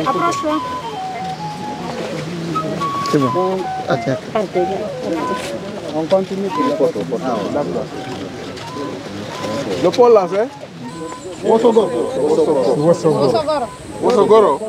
Approche-toi. C'est bon. Attends. On continue. Le pôle là, c'est Wosogoro. Wosogoro.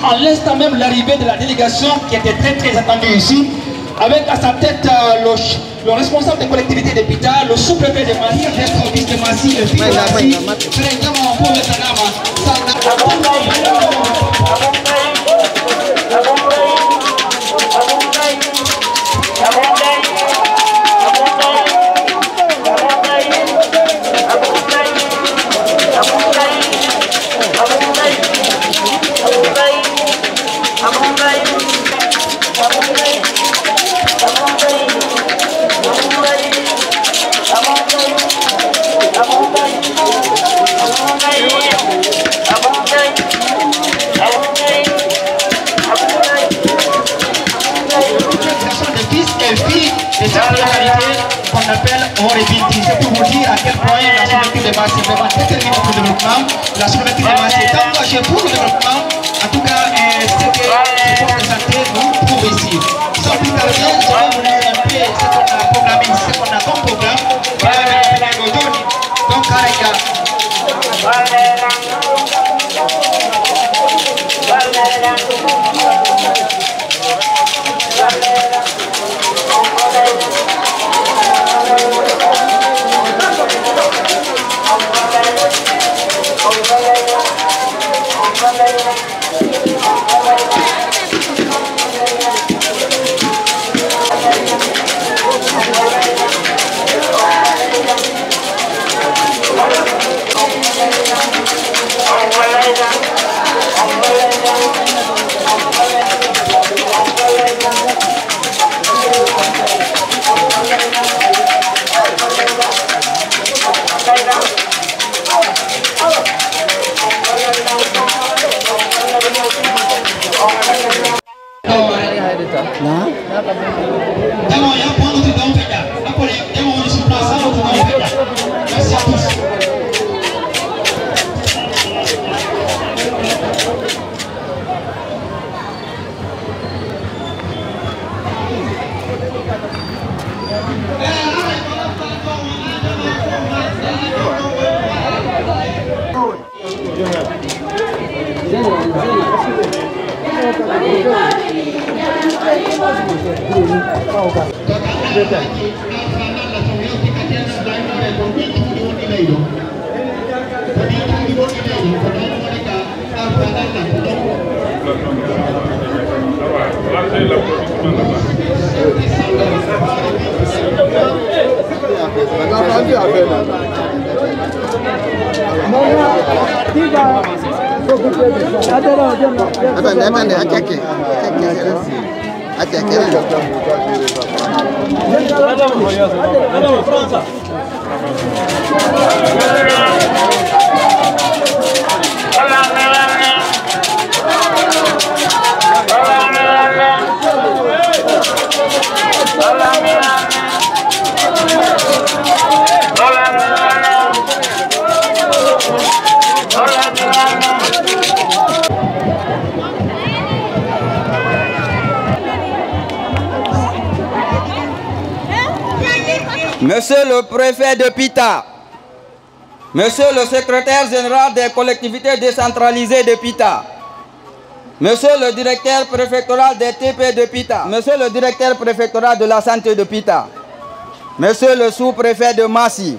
À l'instant même l'arrivée de la délégation qui était très attendue ici, avec à sa tête le responsable des collectivités d'Épita, le sous-préfet de Marie, le service de Massy, le fils de Massy, qu'on appelle Orebiti. C'est pour vous dire à quel point la souveraineté de Massy est vraiment déterminée pour le développement. La souveraineté de Massy est engagée pour le développement. En tout cas, ce que ce poste de santé nous prouve ici. Sans plus tarder, je vais vous lire un peu ce qu'on a programmé, ce qu'on a comme programme. Donc, Merci à tous. Monsieur le préfet de Pita, Monsieur le secrétaire général des collectivités décentralisées de Pita, Monsieur le directeur préfectoral des TP de Pita, Monsieur le directeur préfectoral de la santé de Pita, Monsieur le sous-préfet de Massi,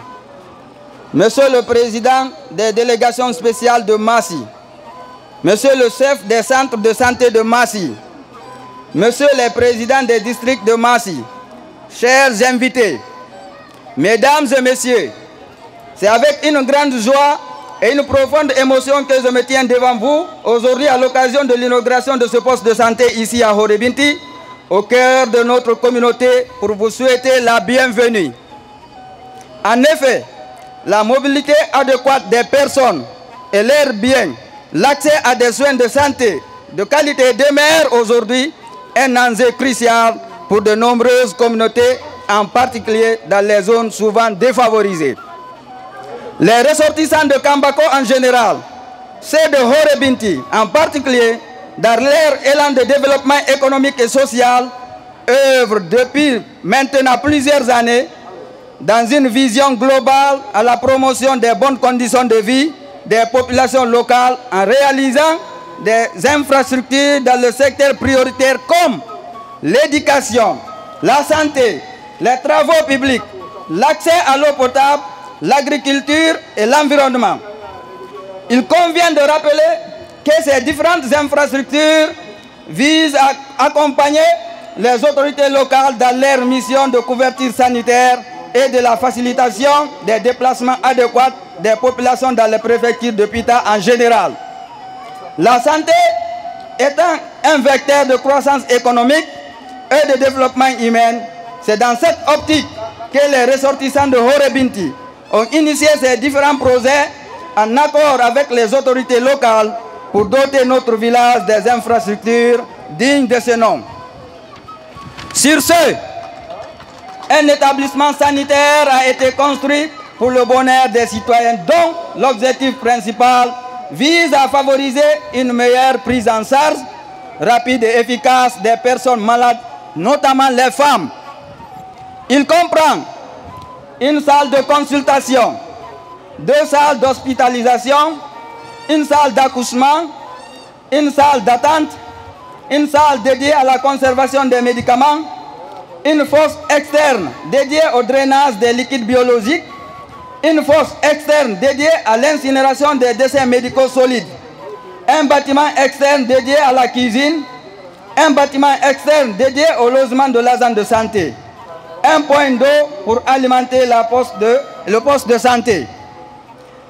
Monsieur le président des délégations spéciales de Massi, Monsieur le chef des centres de santé de Massi, Monsieur les présidents des districts de Massi, chers invités, Mesdames et messieurs, c'est avec une grande joie et une profonde émotion que je me tiens devant vous aujourd'hui à l'occasion de l'inauguration de ce poste de santé ici à Horebinti, au cœur de notre communauté, pour vous souhaiter la bienvenue. En effet, la mobilité adéquate des personnes et leurs biens, l'accès à des soins de santé de qualité demeure aujourd'hui un enjeu crucial pour de nombreuses communautés, en particulier dans les zones souvent défavorisées. Les ressortissants de Kambako en général, ceux de Horebinti en particulier, dans leur élan de développement économique et social, œuvrent depuis maintenant plusieurs années dans une vision globale à la promotion des bonnes conditions de vie des populations locales en réalisant des infrastructures dans le secteur prioritaire comme l'éducation, la santé, les travaux publics, l'accès à l'eau potable, l'agriculture et l'environnement. Il convient de rappeler que ces différentes infrastructures visent à accompagner les autorités locales dans leur mission de couverture sanitaire et de la facilitation des déplacements adéquats des populations dans les préfectures de Pita en général. La santé étant un vecteur de croissance économique et de développement humain, c'est dans cette optique que les ressortissants de Horebinti ont initié ces différents projets en accord avec les autorités locales pour doter notre village des infrastructures dignes de ce nom. Sur ce, un établissement sanitaire a été construit pour le bonheur des citoyens dont l'objectif principal vise à favoriser une meilleure prise en charge rapide et efficace des personnes malades, notamment les femmes. Il comprend une salle de consultation, 2 salles d'hospitalisation, une salle d'accouchement, une salle d'attente, une salle dédiée à la conservation des médicaments, une fosse externe dédiée au drainage des liquides biologiques, une fosse externe dédiée à l'incinération des déchets médicaux solides, un bâtiment externe dédié à la cuisine, un bâtiment externe dédié au logement de l'agent de santé, un point d'eau pour alimenter le poste de santé,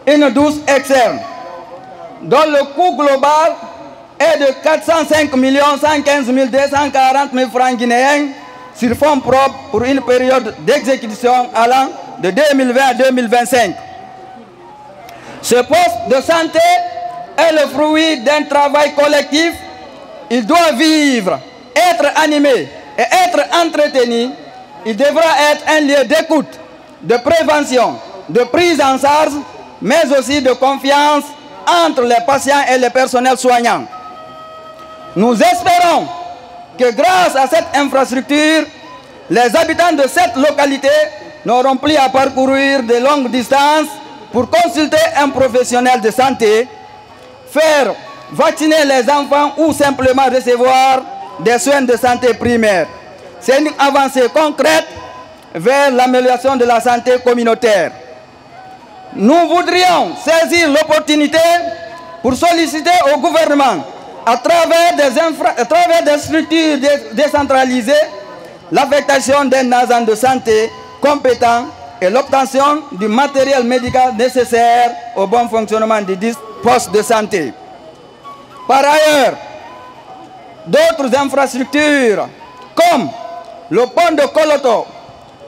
une douche externe, dont le coût global est de 405 115 240 000 francs guinéens sur fonds propres pour une période d'exécution allant de 2020 à 2025. Ce poste de santé est le fruit d'un travail collectif. Il doit vivre, être animé et être entretenu, il devra être un lieu d'écoute, de prévention, de prise en charge, mais aussi de confiance entre les patients et le personnel soignant. Nous espérons que grâce à cette infrastructure, les habitants de cette localité n'auront plus à parcourir de longues distances pour consulter un professionnel de santé, faire vacciner les enfants ou simplement recevoir des soins de santé primaires. C'est une avancée concrète vers l'amélioration de la santé communautaire. Nous voudrions saisir l'opportunité pour solliciter au gouvernement, à travers des structures décentralisées, l'affectation d'un agent de santé compétent et l'obtention du matériel médical nécessaire au bon fonctionnement des 10 postes de santé. Par ailleurs, d'autres infrastructures comme le pont de Koloto,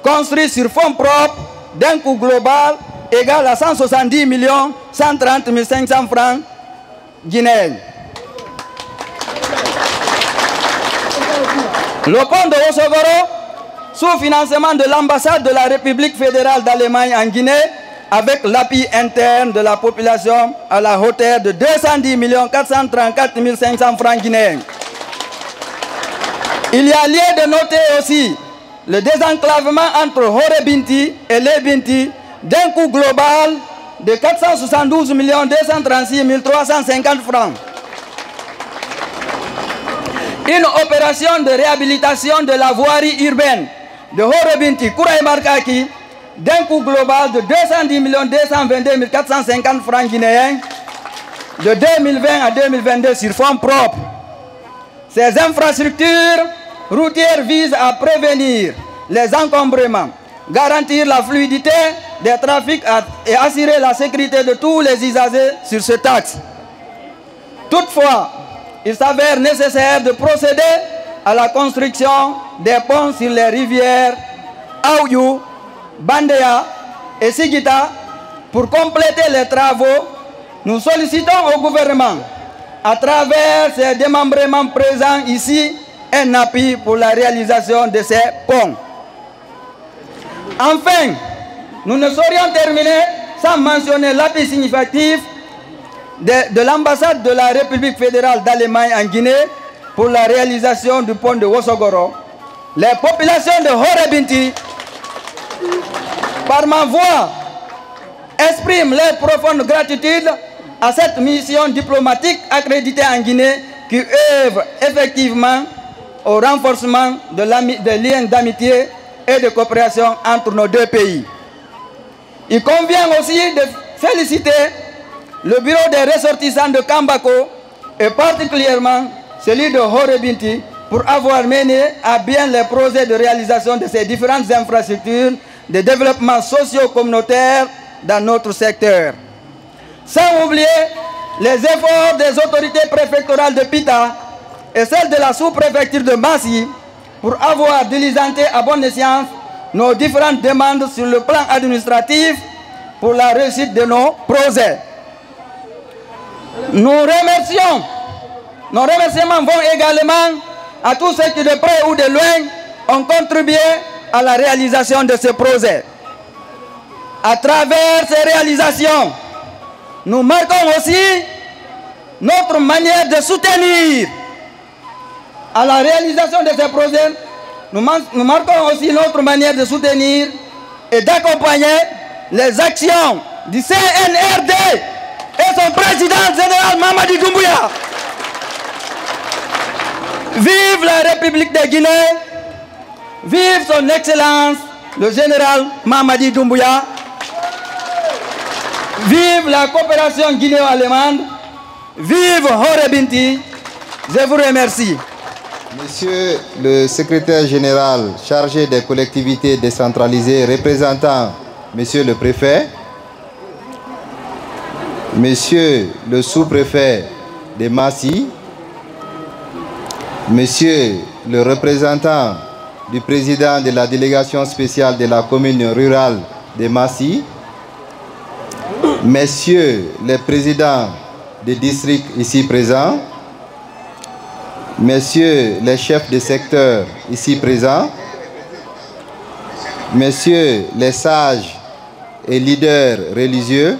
construit sur fonds propres d'un coût global égal à 170 130 500 francs guinéens. Le pont de Wosogoro, sous financement de l'ambassade de la République fédérale d'Allemagne en Guinée, avec l'appui interne de la population à la hauteur de 210 434 500 francs guinéens. Il y a lieu de noter aussi le désenclavement entre Hore-Binti et Les-Binti d'un coût global de 472 236 350 francs. Une opération de réhabilitation de la voirie urbaine de Hore-Binti Kouraï-Markaki d'un coût global de 210 222 450 francs guinéens de 2020 à 2022 sur fonds propres. Ces infrastructures routières visent à prévenir les encombrements, garantir la fluidité des trafics et assurer la sécurité de tous les usagers sur cet axe. Toutefois, il s'avère nécessaire de procéder à la construction des ponts sur les rivières Aouyou, Bandéa et Sigita. Pour compléter les travaux, nous sollicitons au gouvernement, à travers ces démembrements présents ici, un appui pour la réalisation de ces ponts. Enfin, nous ne saurions terminer sans mentionner l'appui significatif de l'ambassade de la République fédérale d'Allemagne en Guinée pour la réalisation du pont de Wosogoro. Les populations de Hore-Binti, par ma voix, expriment leur profonde gratitude à cette mission diplomatique accréditée en Guinée qui œuvre effectivement au renforcement des liens d'amitié et de coopération entre nos deux pays. Il convient aussi de féliciter le bureau des ressortissants de Kambako et particulièrement celui de Hore-Binti pour avoir mené à bien les projets de réalisation de ces différentes infrastructures de développement socio-communautaire dans notre secteur. Sans oublier les efforts des autorités préfectorales de Pita et celles de la sous-préfecture de Massi pour avoir diligenté à bonne escient nos différentes demandes sur le plan administratif pour la réussite de nos projets. Nos remerciements vont également à tous ceux qui de près ou de loin ont contribué à la réalisation de ce projet. À travers ces réalisations, nous marquons aussi notre manière de soutenir. À la réalisation de ces projets, nous marquons aussi notre manière de soutenir et d'accompagner les actions du CNRD et son président général Mamadi Doumbouya. Vive la République de Guinée, vive son Excellence le général Mamadi Doumbouya, vive la coopération guinéo-allemande, vive Hore-Binti. Je vous remercie. Monsieur le secrétaire général chargé des collectivités décentralisées, représentant Monsieur le préfet, Monsieur le sous-préfet de Massi, Monsieur le représentant du président de la délégation spéciale de la commune rurale de Massi, Messieurs les présidents des districts ici présents, messieurs les chefs de secteur ici présents, messieurs les sages et leaders religieux,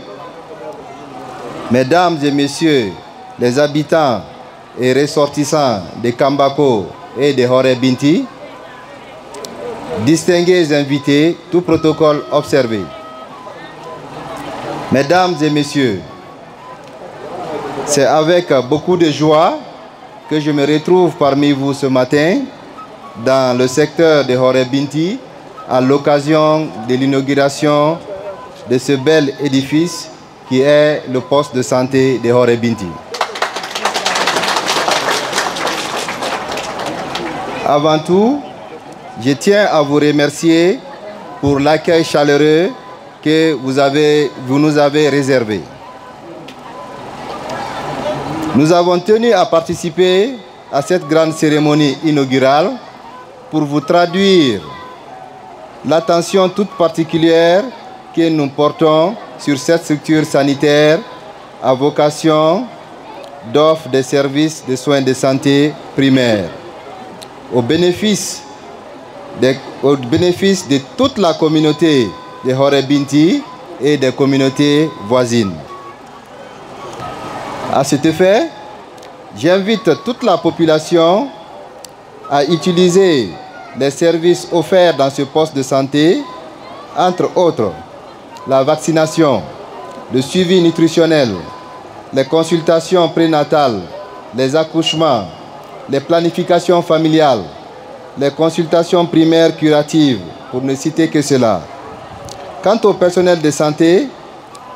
mesdames et messieurs les habitants et ressortissants de Kambako et de Hore Binti, distingués invités, tout protocole observé. Mesdames et messieurs, c'est avec beaucoup de joie que je me retrouve parmi vous ce matin dans le secteur de Hore Binti à l'occasion de l'inauguration de ce bel édifice qui est le poste de santé de Hore Binti. Avant tout, je tiens à vous remercier pour l'accueil chaleureux que vous nous avez réservé. Nous avons tenu à participer à cette grande cérémonie inaugurale pour vous traduire l'attention toute particulière que nous portons sur cette structure sanitaire à vocation d'offre des services de soins de santé primaires au bénéfice de toute la communauté de Hore Binti et des communautés voisines. À cet effet, j'invite toute la population à utiliser les services offerts dans ce poste de santé, entre autres la vaccination, le suivi nutritionnel, les consultations prénatales, les accouchements, les planifications familiales, les consultations primaires curatives, pour ne citer que cela. Quant au personnel de santé,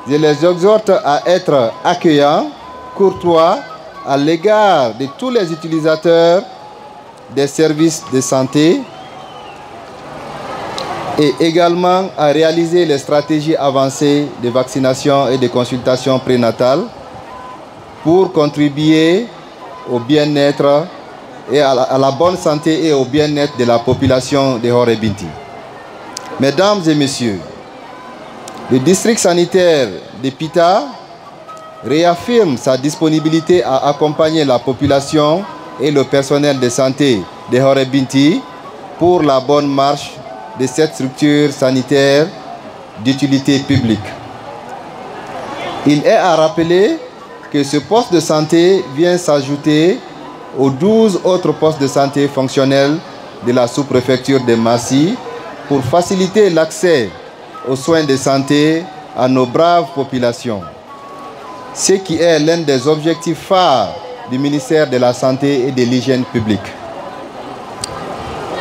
je les exhorte à être accueillants, courtois à l'égard de tous les utilisateurs des services de santé et également à réaliser les stratégies avancées de vaccination et de consultation prénatale pour contribuer au bien-être et à la bonne santé et au bien-être de la population de Hore Binti. Mesdames et messieurs, le district sanitaire de Pita réaffirme sa disponibilité à accompagner la population et le personnel de santé de Hore Binti pour la bonne marche de cette structure sanitaire d'utilité publique. Il est à rappeler que ce poste de santé vient s'ajouter aux 12 autres postes de santé fonctionnels de la sous-préfecture de Massi pour faciliter l'accès aux soins de santé à nos braves populations. Ce qui est l'un des objectifs phares du ministère de la Santé et de l'Hygiène publique.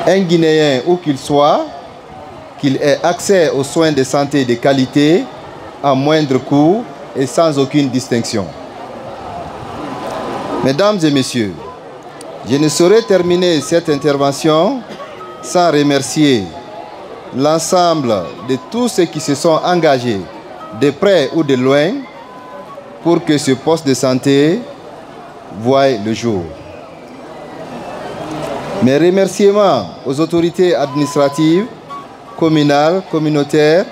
Un Guinéen, où qu'il soit, qu'il ait accès aux soins de santé de qualité à moindre coût et sans aucune distinction. Mesdames et messieurs, je ne saurais terminer cette intervention sans remercier l'ensemble de tous ceux qui se sont engagés, de près ou de loin, pour que ce poste de santé voie le jour. Mes remerciements aux autorités administratives, communales, communautaires,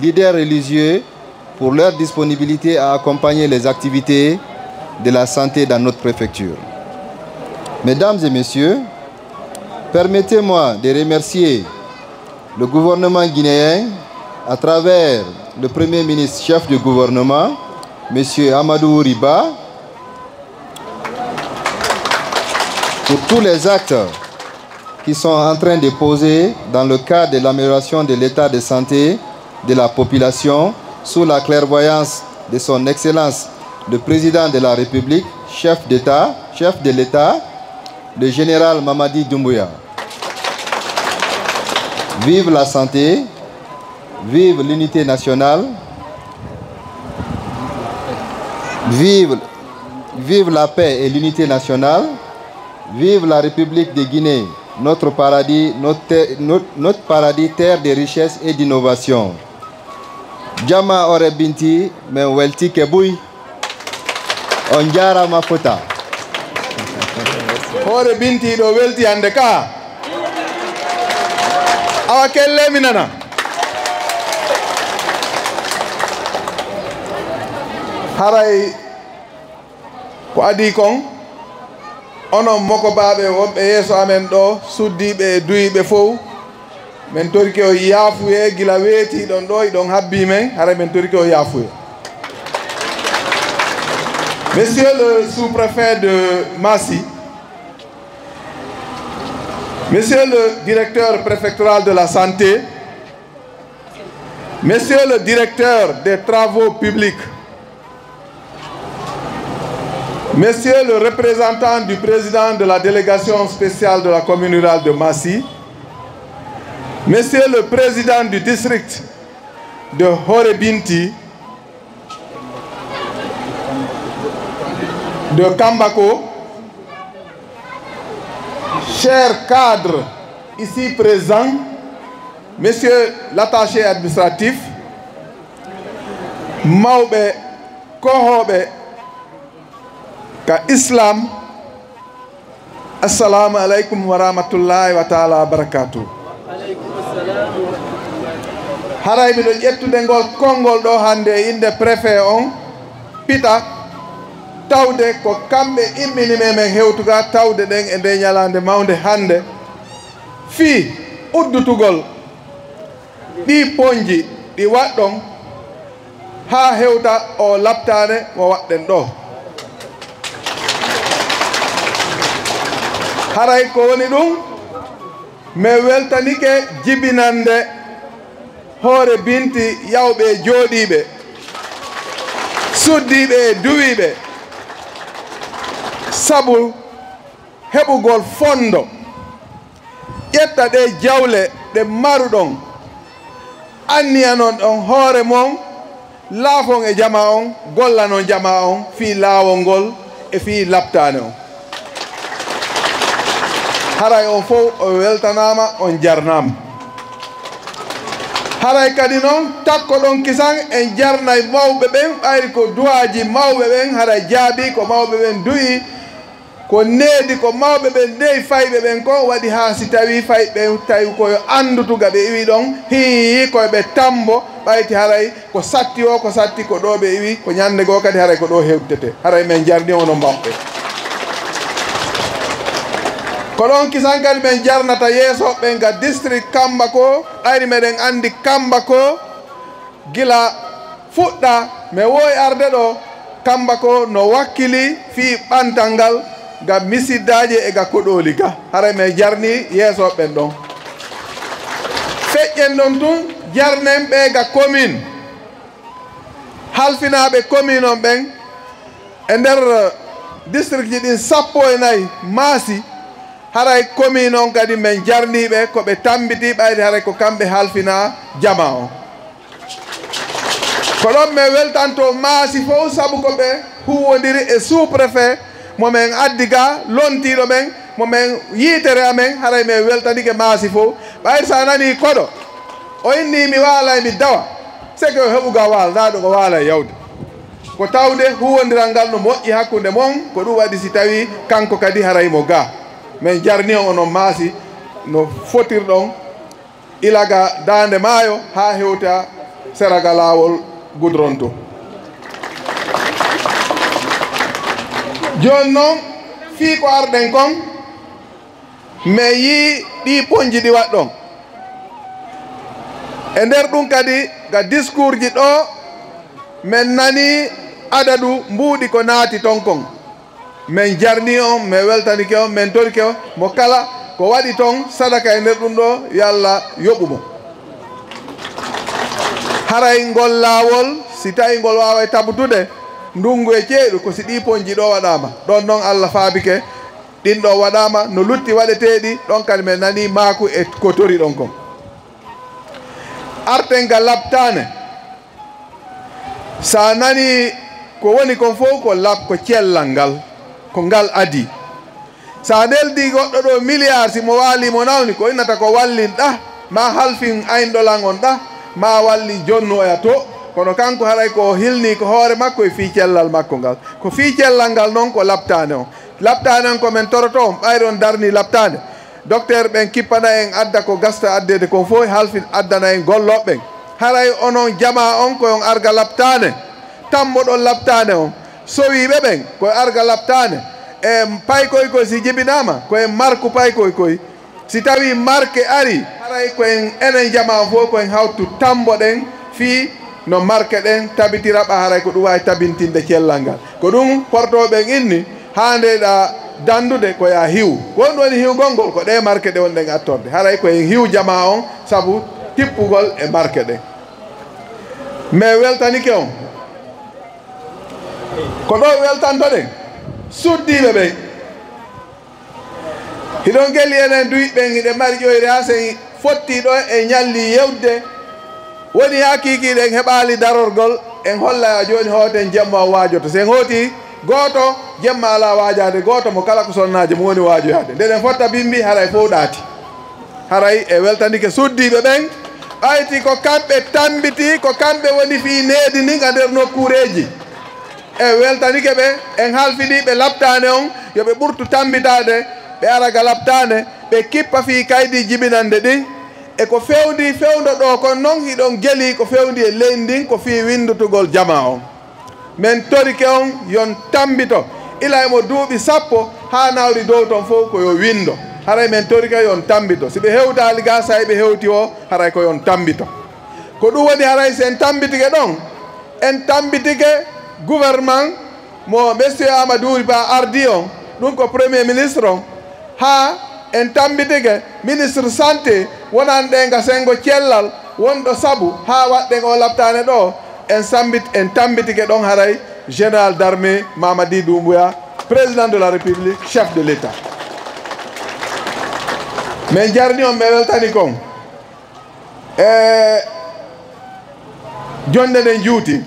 leaders religieux pour leur disponibilité à accompagner les activités de la santé dans notre préfecture. Mesdames et messieurs, permettez-moi de remercier le gouvernement guinéen à travers le Premier ministre chef du gouvernement, M. Amadou Riba, pour tous les actes qui sont en train de poser dans le cadre de l'amélioration de l'état de santé de la population sous la clairvoyance de son Excellence le Président de la République, chef de l'État, le général Mamadi Doumbouya. Vive la santé, vive l'unité nationale, vive la paix et l'unité nationale, vive la République de Guinée, notre paradis, notre paradis, terre de richesse et d'innovation. Jama Hore Binti, men welti kebui, onjara mafota. Hore Binti do welti hande ka. Awa kelle minana. Haray ko adi kon onon mokobaɓe wonɓe yeeso amen ɗo suddiɓe e duyiɓe fof men toriki o yaafuye gila weetiɗon ɗo iɗon habbi men hara men toriki o yaafuye. Monsieur le sous-préfet de Massy, Monsieur le directeur préfectoral de la santé, Monsieur le directeur des travaux publics, Monsieur le représentant du président de la délégation spéciale de la commune rurale de Massy, Monsieur le président du district de Horebinti, de Kambako, chers cadres ici présents, Monsieur l'attaché administratif, Maoube Kohobe ka Islam, assalamu alaikum wa rahmatullahi wa ta'ala wa barakatuh. Haray miɗo ƴettude ngol konngol ɗo hande inde préfet on Pita tawde ko kamɓe immini men hewtuga tawde ɗen e nde ñalande mawde hande fii uddutugol ɗi poñji ɗi waɗɗon ha hewta o laptane mo waɗɗen ɗo. Haray ko woni ɗum mi weltanike jibinande Horebinti yawɓe jooɗiɓe suddiɓe e duwiɓe sabu heɓugol fondo ƴetta ɗe jawle ɗe maruɗon anniyanon ɗon hoore mon laafon e jama on gollanon jama on fii laawol ngol e fii laptane on. Haray on fof o weltanama on jarnama. Haray kadi noon takko ɗon kisan en jarnay mawɓe ɓen ɓayri ko duwaji mawɓe ɓen haray jaabi ko mawɓe ɓen duyi ko needi ko mawɓe ɓen ndeyi fayɓe ɓen ko waɗi ha si tawi fayɓe tawi koyo andutuga ɓe iwi ɗon hiyi koyeɓe tambo ɓayti haray ko satti o ko satti ko ɗo ɓe iwi ko ñande goo kadi haray ko ɗo hewtete haray men jarni ono mawɓe ko ɗon kisan kadi men jarnata yeeso ɓen ga district Kambako ɓayri meɗen andi Kambako gila fuɗɗa mi woyi arde ɗo Kambako no wakkili fii ɓantal ngal ga misiddaji e ga koɗoli ga haray men jarni yeeso ɓen ɗon feƴƴen ɗon tun jarnen ɓe ga commune halfinaɓe commune on ɓen e nder district ji ɗin 14 Massy haray commune on kadi men jarniɓe koɓe tambiti ɓayde haray ko kamɓe halfina jama on ko ɗon mi weltanto Massy fof sabu ko ɓe huwodiri e sous-préfet momin addi ga lontiɗo men momin yitere amen haray mi weltanike Massy fof ɓayde sa nani koɗo o inni mi waalay mi dawa seke o heɓuga walnaɗo ko waala yawde ko tawde huwodiral ngal no moƴƴi hakkude mon ko ɗum waɗi si tawi kanko kadi haray mo ga min jarni on onon Massy no fotirɗon ilaga dande maayo ha hewta seraga laawol goudron to joni noon fii ko arɗen kon mi yi ɗi poñji ɗi waɗɗon e nder ɗum kadi ga discours ji ɗo min nani adadu mbuuɗi ko naati ton kon min jarni on mi weltanike on min torike on mo kala ko waɗi ton sadaka e nder ɗum ɗo yo Allah yoɓumo haray ngol laawol si tawi ngol wawa tabutude ndungu e ceeɗu ko si ɗi poñji ɗo waɗama ɗon noon Allah faabike ɗin ɗo waɗama no lutti waɗeteɗi ɗon kadi min nani maaku e ko tori ɗon kon arten ga labtane sa nani ko woni kon fof ko ko cellal ngal ko ngal adi sa neldi goɗɗo ɗo milliard si mo waalimo nawni ko innata ko wallin ɗa ma halfin aynɗolan on ɗa ma walli jonnu oya to kono kanko haray ko hilni ko hoore makko e fii cellal makko ngal ko fii cellal ngal noon ko labtane on labtane on komin toroto on ɓayri on darni labtane docteur ɓen kippana en adda ko gasta addede kon fof halfin addana en golloɓe ɓen haray onon jama on koyon arga labtane tammoɗon labtane on sowiɓe ɓen koye arga labtane e paykoy koy si jibinama koyen marque paykoy koy si tawi marque ari haray koyen enen jama fof koyen hawtu tambo ɗen fi no marque ɗen tabitira ɓa haray ko ɗum wawi tabintinde cellal ngal ko ɗum portoɓen inni handeɗa dandude ko ya hiw won woni hiwgol ngol ko ɗe marque ɗe wonɗen attorde haray koyen hiw jama on saabu tippugol e marque ɗen mais weltanike on ko ɗo weltantoɗen suddiɓe ɓen hiɗon gelli enen duyiɓen hiɗe mari ƴoyre ha sen fottiɗo e ñalli yewde woni ha kikiɗen heɓali darorgol en holla joni hooten jemma o waajoto sen hooti goto jemma ala waajade goto mo kala ko sonnaji mo woni waajoyade ndeɗen fotta bimbi haray fof ɗaati haray e weltanike suddiɓe ɓen ɓayti ko kamɓe tambiti ko kamɓe woni fi needi ndin a nder nokkureji e weltanike ɓe en halfiɗi ɓe labtane on yoɓe ɓurtu tambitade ɓe araga labtane ɓe kippa fi kaydi jibinande ɗin e ko fewndi fewndo ɗo kon noon hiɗon geeli ko fewndi e leydi ndin ko fi windutugol jama on min torike on yon tambito ila emo duuɓi sappo ha nawri dow ton fof ko yo windo haray min torike yon tambito si ɓe hewtali ga sa ɓe hewti o haray ko yon tambito ko ɗum woni haray sen tambitike ɗon en tambitike gouvernement mo monsieur Amadou Ba ardi on ɗum ko premier ministre on ha en tambitike ministre santé wonan ɗe ga sengo cellal wonɗo saabu ha waɗɗen o labtane ɗo en tambitike ɗon haray général d'armée Mamadi Doumbouya président de la république chef de l'état min jarni on ɓe weltani kon e jonde nden juuti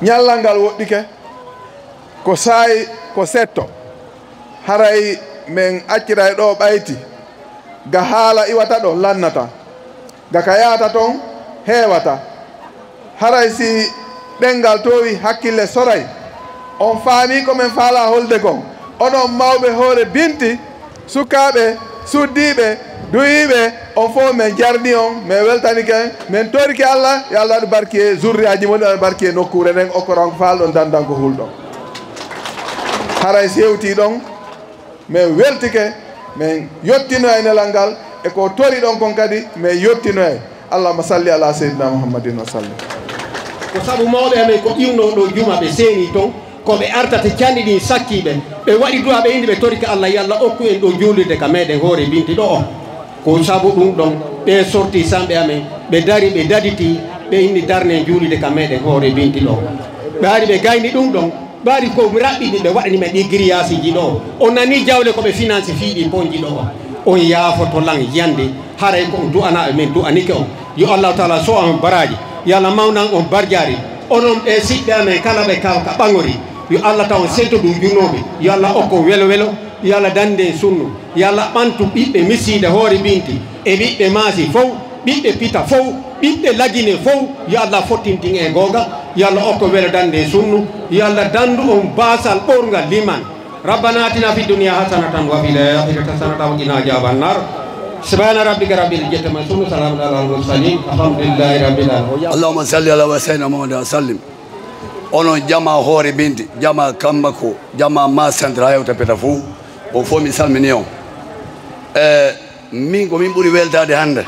ñallal ngal woɗɗike ko saayi ko setto haray min accira e ɗo ɓayti ga haala iwata ɗo lannata ga ka yahata toon heewata haray si ɗengal towi hakkille soray on faami komin faala holde kon onon mawɓe hoore binti sukaɓe suddiɓe duyiɓe on fof min jarni on min weltanike min torike Allah yo Allah aɗa barki e zurriyaji mon aɗa barki e nokkure nden okkoranko falɗon dandanko hulɗon haray si hewti ɗon min weltike min yettino e nelal ngal e ko tori ɗon kon kadi min yettino e allahumma salli ala seydina mouhammadin wa sallim ko sabu mawɓe amen ko ƴiwno ɗo juma ɓe seeni toon koɓe artata canɗi ɗin sakkiɓe ɓe waɗi duwa ɓe indi ɓe torike Allah yo Allah okku en ɗo juulirde ka meɗen hoore binti ɗo o ko sabu ɗum ɗon ɓe sorti samɓe amen ɓe dari ɓe daditi ɓe indi darne juulide ka meɗen hoore binti ɗo ɓe ari ɓe gayni ɗum ɗon ɓe ari ko raɓɓiɗi ɓe waɗani men ɗi grillage ɗo on nani jawle koɓe finance fiiɗi ponji ɗo o on yaafoto lan yande haray ko du'ana e men du'anike on yo allahu taala so on baraji yo Allah mawnan on barjari onon ɓe siɓɓe amen kala ɓe kaw ka ɓaŋori yo Allah taw seeto ɗum junnoɓe yo Allah okko welo welo yo Allah dande sunnu yo Allah ɓantu ɓiɓɓe miside hoore binti e ɓiɓɓe maasi fof ɓiɓɓe pita fof ɓiɓɓe lagine fof yo Allah fottintin e gonga yo Allah okko welo dande sunnu yo Allah dandu on basal ɓorgal liman rabbana atina fi dunia hasanatan wa fil akhirati hasanatan wa qina adhaban nar subhana rabbika rabbil izzati amma yasifun salamun alal mursalin alhamdulillahi rabbil alamin allahumma salli ala sayyidina muhammad wa sallim onon jama hoore binti jama kamba ko jama ma centre ha yewta peta fou o fo mi salmini on min ko min ɓuuri weltade hande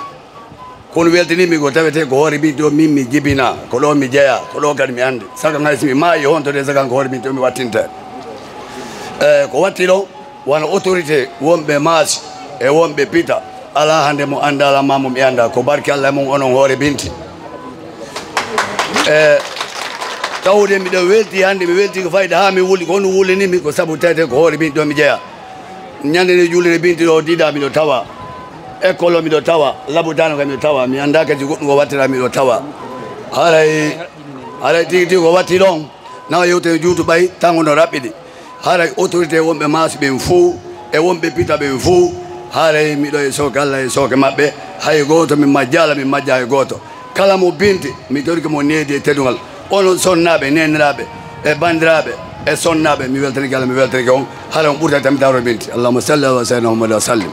kono weltanimi ko tawete ko hoore binti o min mi jibina ko ɗo mi jeeya ko ɗo kadi mi andi saka hay somi maayi hontode sagan ko hoore binti o mi wattinte ko watti ɗo wona autorité wonɓe maasi e wonɓe pita ala hande mo anda ala mamo mi anda ko barki Allah mum onon hoore binti tawde miɗo welti hande mi welti ko fayda ha mi wuli ko hono wulinimi ko saabu tawete ko hoore binti ɗo mi jeeya ñande nde julire binti ɗo diɗa miɗo tawa école o miɗo tawa labudano kam miɗo tawa mi anda kadi goɗɗum ko wattira miɗo tawa haray tigi tigi ko watti ɗon nawa yewtere juutu ɓay tango no raɓɓiɗi haray autorité wonɓe maasi ɓen fo e wonɓe pita ɓen fo haray miɗo e sooke Allah e sooke maɓɓe hay goto min majjala min majja hay goto kala mo binti mi toriki mo needi e teddungal onon sonnaɓe neniraɓe e bandiraɓe e sonnaɓe mi weltanike Allah mi weltanike on haray on ɓurta tamitaro binti allahumma salli ala sayyidina Muhammad wa sallim